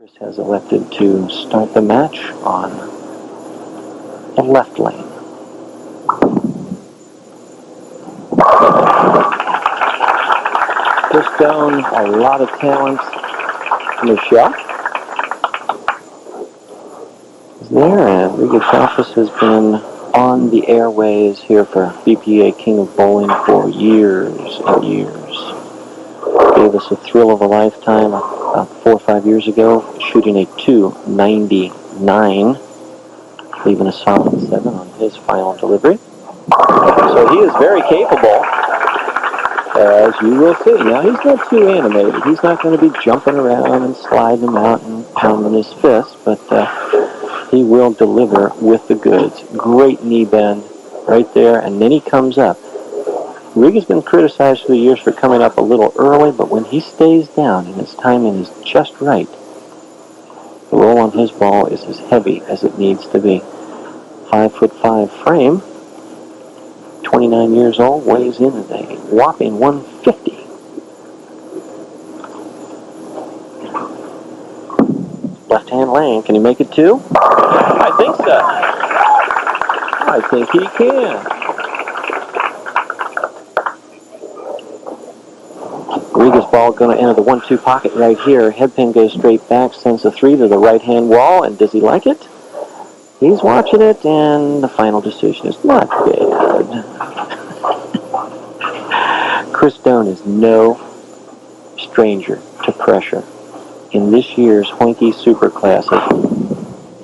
Chris has elected to start the match on the left lane. Chris Doane, a lot of talent. Michelle is there, and Riga Kalfas has been on the airways here for BPA King of Bowling for years and years. Gave us a thrill of a lifetime about 4 or 5 years ago, shooting a 299, leaving a solid 7 on his final delivery. So he is very capable, as you will see. Now, he's not too animated. He's not going to be jumping around and sliding them out and pounding his fist, but he will deliver with the goods. Great knee bend right there, and then he comes up. Riga's been criticized for the years for coming up a little early, but when he stays down and his timing is just right, the roll on his ball is as heavy as it needs to be. 5'5" frame, 29 years old, weighs in at a whopping 150. Left-hand lane, can he make it two? I think so. I think he can. Riga's ball going to enter the 1-2 pocket right here. Headpin goes straight back, sends the 3 to the right-hand wall, and does he like it? He's watching it, and the final decision is not good. Chris Doane is no stranger to pressure. In this year's Hoinky Super Classic,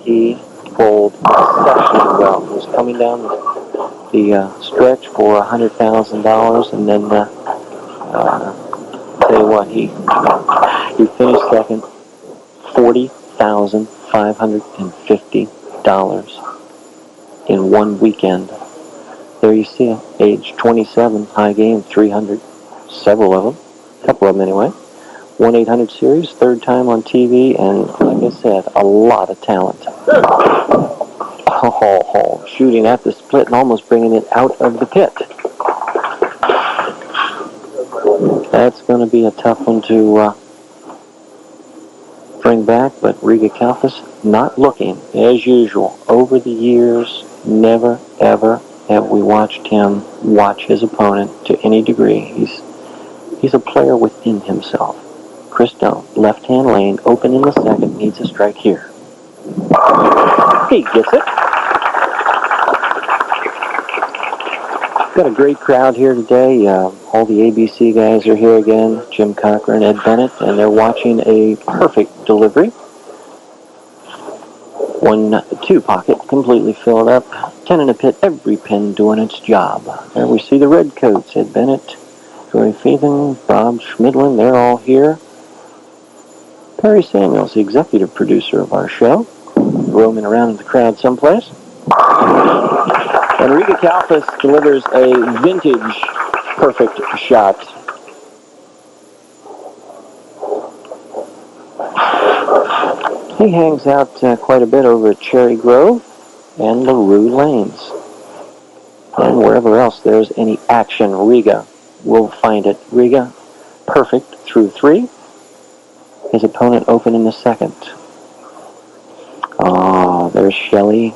he bowled exceptionally well. He was coming down the stretch for $100,000, and then tell you what, he finished second, $40,550 in one weekend. There you see it, age 27, high game, 300, several of them, a couple of them anyway. 1-800 series, third time on TV, and like I said, a lot of talent. Oh, shooting at the split and almost bringing it out of the pit. That's going to be a tough one to bring back, but Riga Kalfas not looking, as usual. Over the years, never, ever have we watched him watch his opponent to any degree. He's a player within himself. Chris Doane, left-hand lane, open in the second, needs a strike here. He gets it. Got a great crowd here today. All the ABC guys are here again, Jim Cocker and Ed Bennett, and they're watching a perfect delivery. 1-2 pocket, completely filled up. 10 in a pit, every pin doing its job. There we see the red coats, Ed Bennett, Troy Feathen, Bob Schmidlin, they're all here. Perry Samuels, the executive producer of our show, roaming around in the crowd someplace. And Riga Kalfas delivers a vintage perfect shot. He hangs out quite a bit over at Cherry Grove and LaRue Lanes. And wherever else there's any action, Riga will find it. Riga, perfect through 3. His opponent open in the second. Oh, there's Shelley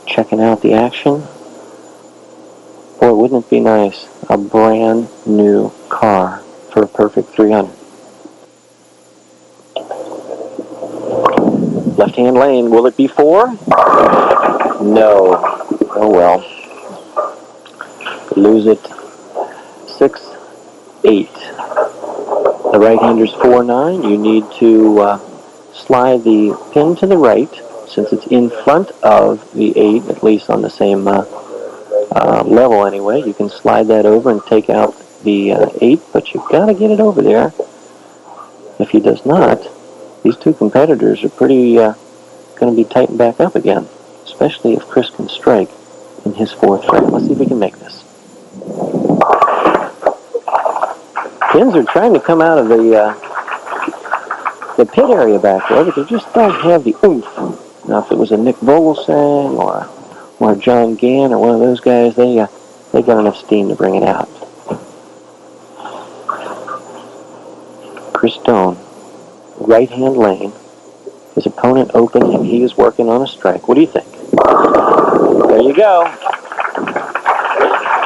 checking out the action. Boy, wouldn't it be nice? A brand new car for a perfect 300. Left-hand lane, will it be 4? No. Oh well. Lose it. 6-8. The right-hander's 4-9. You need to slide the pin to the right, since it's in front of the 8, at least on the same level anyway. You can slide that over and take out the 8, but you've got to get it over there. If he does not, these two competitors are pretty going to be tightened back up again, especially if Chris can strike in his 4th frame. Let's see if we can make this. Pins are trying to come out of the pit area back there, but they just don't have the oomph. Now, if it was a Nick Vogelsang or John Gann or one of those guys, they got enough steam to bring it out. Chris Doane, right-hand lane, His opponent open, and he is working on a strike. What do you think? There you go.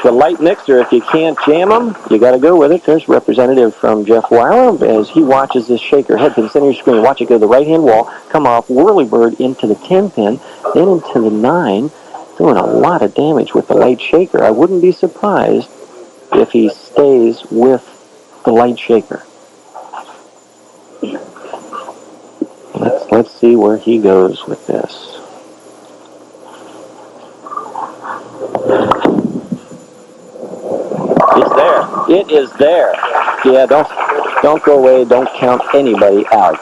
The light mixer, if you can't jam them, you got to go with it. There's representative from Jeff Weiler as he watches this shaker head to the center of your screen. Watch it go to the right-hand wall, come off, whirlybird into the 10-pin, then into the 9, doing a lot of damage with the light shaker. I wouldn't be surprised if he stays with the light shaker. Let's see where he goes with this. It's there. It is there. Yeah, don't go away. Don't count anybody out.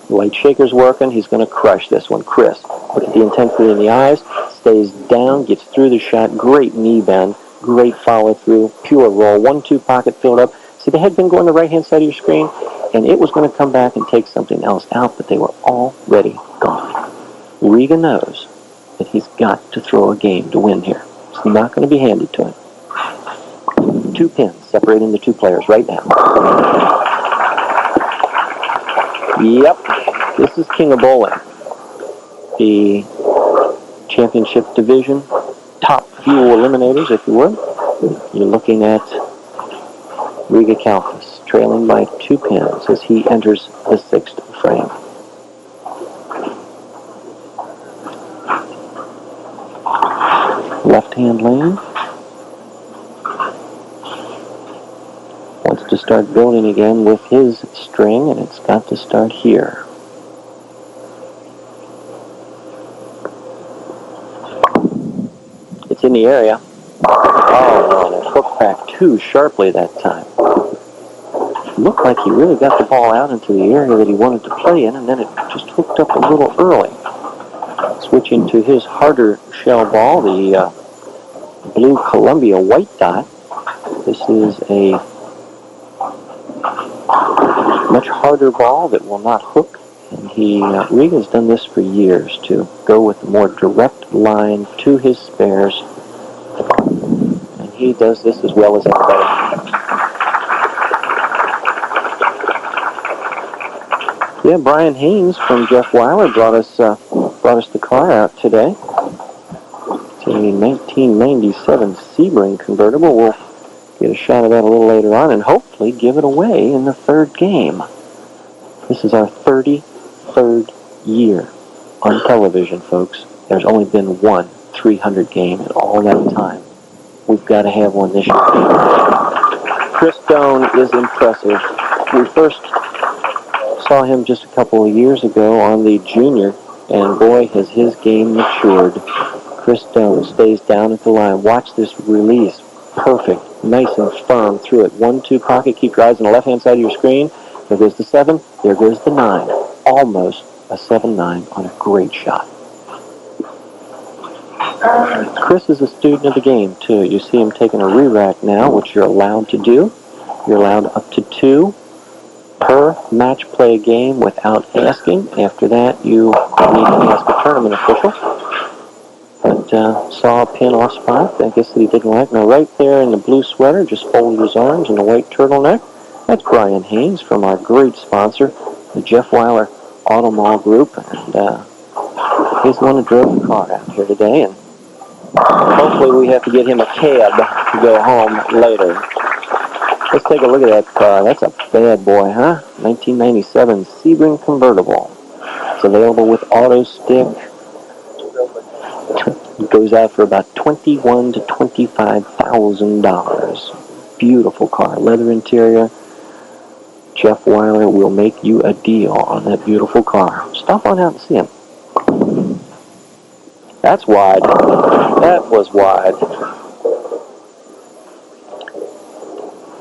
The light shaker's working. He's going to crush this one. Chris, look at the intensity in the eyes. Stays down, gets through the shot. Great knee bend. Great follow through. Pure roll. 1-2 pocket filled up. See, the head been going to the right-hand side of your screen, and it was going to come back and take something else out, but they were already gone. Riga knows that he's got to throw a game to win here. It's not going to be handed to him. 2 pins separating the 2 players right now. Yep, this is King of Bowling. The championship division, top few eliminators, if you would. You're looking at Riga Kalfas, trailing by 2 pins as he enters the 6th frame. Left-hand lane. Wants to start building again with his string, and it's got to start here. It's in the area. Oh, and it hooked back too sharply that time. Looked like he really got the ball out into the area that he wanted to play in, and then it just hooked up a little early. Switching to his harder shell ball, the blue Columbia white dot. This is a much harder ball that will not hook, and Riga's done this for years to go with a more direct line to his spares, and he does this as well as anybody. Yeah, Brian Haynes from Jeff Weiler brought us the car out today. It's a 1997 Sebring convertible. We'll get a shot of that a little later on and hopefully give it away in the 3rd game. This is our 33rd year on television, folks. There's only been one 300 game in all that time. We've got to have one this year. Chris Doane is impressive. We first saw him just a couple of years ago on the junior, and boy, has his game matured. Chris Doane stays down at the line. Watch this release. Perfect. Nice and firm through it. 1-2 pocket. Keep your eyes on the left-hand side of your screen. There goes the 7. There goes the 9. Almost a 7-9 on a great shot. Chris is a student of the game, too. You see him taking a re-rack now, which you're allowed to do. You're allowed up to 2 per match play game without asking. After that, you need to ask a tournament official. But saw a pin off spot, I guess that he didn't like. Now right there in the blue sweater, just folded his arms in the white turtleneck. That's Brian Haynes from our great sponsor, the Jeff Weiler Auto Mall Group. And he's the one that drove the car out here today. And hopefully we have to get him a cab to go home later. Let's take a look at that car. That's a bad boy, huh? 1997 Sebring convertible. It's available with auto stick. It goes out for about $21,000 to $25,000. Beautiful car, leather interior. Jeff Weiler will make you a deal on that beautiful car. Stop on out and see him. That's wide. That was wide.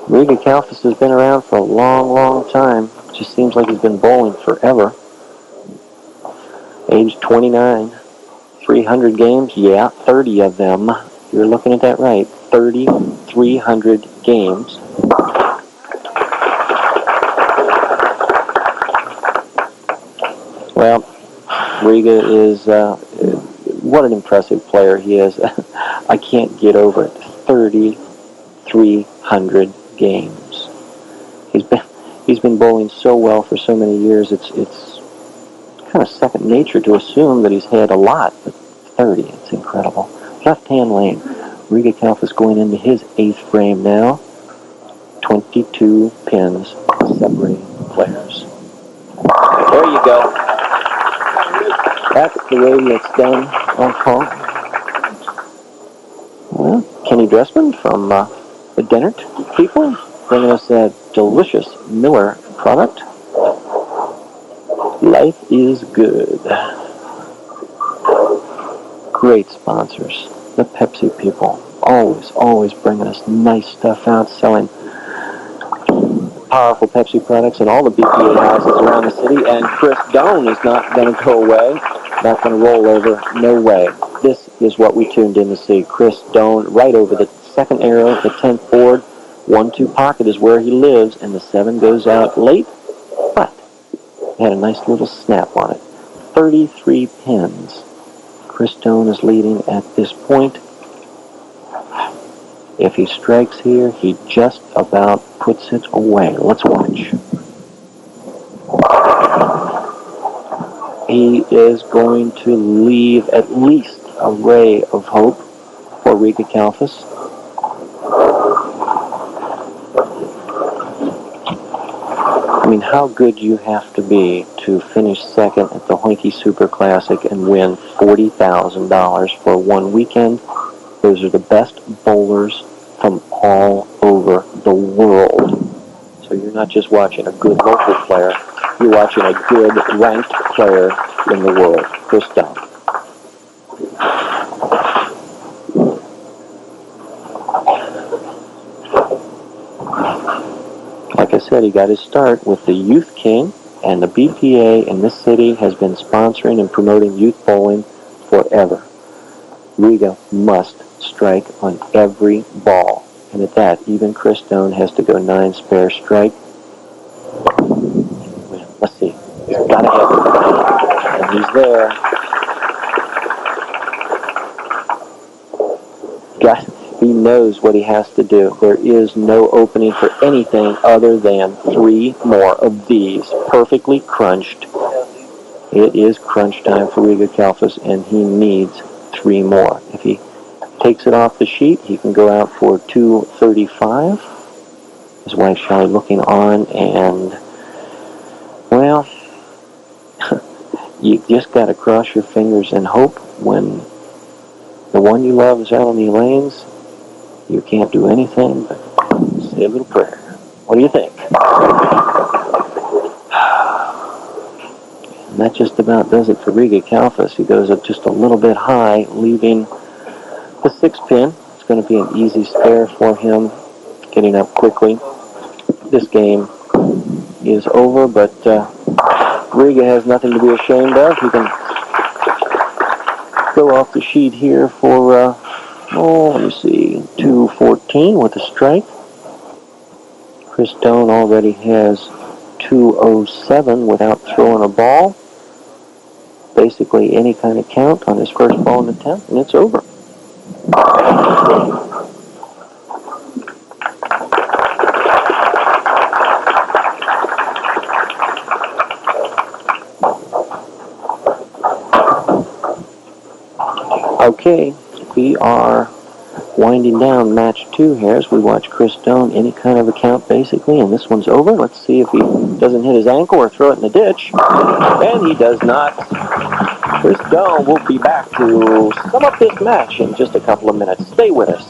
Riga Kalfas has been around for a long, long time. Just seems like he's been bowling forever. Age 29. 300 games, yeah, 30 of them. You're looking at that right. 300 games. Well, Riga is, what an impressive player he is. I can't get over it. 3,300 games. He's been bowling so well for so many years. It's kind of second nature to assume that he's had a lot, but 30, it's incredible. Left-hand lane. Riga Kalfas going into his 8th frame now. 22 pins separating the players. There you go. That's the way it's done on phone. Well, Kenny Dressman from the Dennert people bringing us that delicious Miller product. Life is good. Great sponsors. The Pepsi people. Always bringing us nice stuff out, selling powerful Pepsi products in all the BPA houses around the city. And Chris Doane is not going to go away. Not going to roll over. No way. This is what we tuned in to see. Chris Doane right over the second arrow, the 10th board. 1-2 pocket is where he lives, and the 7 goes out late, but had a nice little snap on it. 33 pins. Chris Doane is leading at this point. If he strikes here, he just about puts it away. Let's watch. He is going to leave at least a ray of hope for Riga Kalfas. I mean, how good you have to be to finish second at the Hoinky Super Classic and win $40,000 for one weekend. Those are the best bowlers from all over the world. So you're not just watching a good local player, you're watching a good ranked player in the world. Chris Doane. Like I said, he got his start with the Youth King, and the BPA in this city has been sponsoring and promoting youth bowling forever. Riga must strike on every ball, and at that, even Chris Doane has to go 9 spare strike. Let's see. He's got to hit it, and he's there. He knows what he has to do. There is no opening for anything other than 3 more of these, perfectly crunched. It is crunch time for Riga Kalfas, and he needs 3 more. If he takes it off the sheet, he can go out for 235. His wife Shelly looking on, and, well, you just got to cross your fingers and hope when the one you love is out on the lanes. You can't do anything but say a little prayer. What do you think? And that just about does it for Riga Kalfas. He goes up just a little bit high, leaving the 6 pin. It's going to be an easy spare for him, getting up quickly. This game is over, but Riga has nothing to be ashamed of. He can go off the sheet here for, let me see, 214 with a strike. Chris Doane already has 207 without throwing a ball. Basically any kind of count on his first ball in the 10th, and it's over. Okay, we are winding down match 2 here as we watch Chris Doane, any kind of a count basically, and this one's over. Let's see if he doesn't hit his ankle or throw it in the ditch. And he does not. Chris Doane will be back to sum up this match in just a couple of minutes. Stay with us.